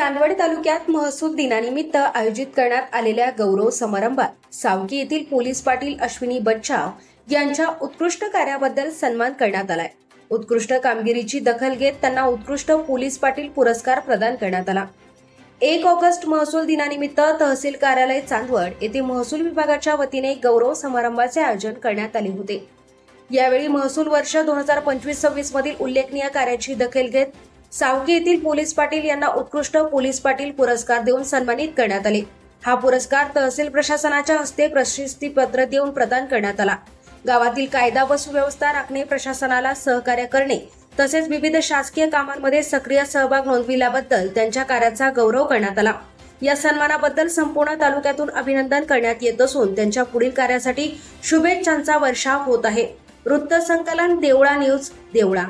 चांदवड तालुक्यात महसूल दिनानिमित्त आयोजित करण्यात आलेल्या गौरव समारंभात सावगी येथील पोलीस पाटील अश्विनी बच्छाव यांच्या उत्कृष्ट कार्याबद्दल सन्मान करण्यात आलाय। उत्कृष्ट कामगिरीची दखल घेत त्यांना उत्कृष्ट पोलीस पाटील पुरस्कार प्रदान करण्यात आला। 1 ऑगस्ट महसूल दिनानिमित्त तहसील कार्यालय चांदवड येथे महसूल विभागाच्या वतीने गौरव समारंभाचे आयोजन करण्यात आले होते। यावेळी महसूल वर्ष 2025-26 मधील उल्लेखनीय कार्याची दखल घेत सावगी येथील पोलीस पाटील यांना उत्कृष्ट पोलीस पाटील पुरस्कार देऊन सन्मानित करण्यात आले। हा पुरस्कार तहसील प्रशासनाच्या हस्ते प्रशस्तीपत्र देऊन प्रदान करण्यात आला। गावातील कायदा व सुव्यवस्था राखणे, प्रशासनाला सहकार्य करणे तसेच विविध शासकीय कामांमध्ये सक्रिय सहभाग नोंदविल्याबद्दल त्यांच्या कार्याचा गौरव करण्यात आला। या सन्मानाबद्दल संपूर्ण तालुक्यातून अभिनंदन करण्यात येत असून त्यांच्या पुढील कार्यासाठी शुभेच्छांचा वर्षाव होत आहे। वृत्तसंकलन देवळा न्यूज, देवळा।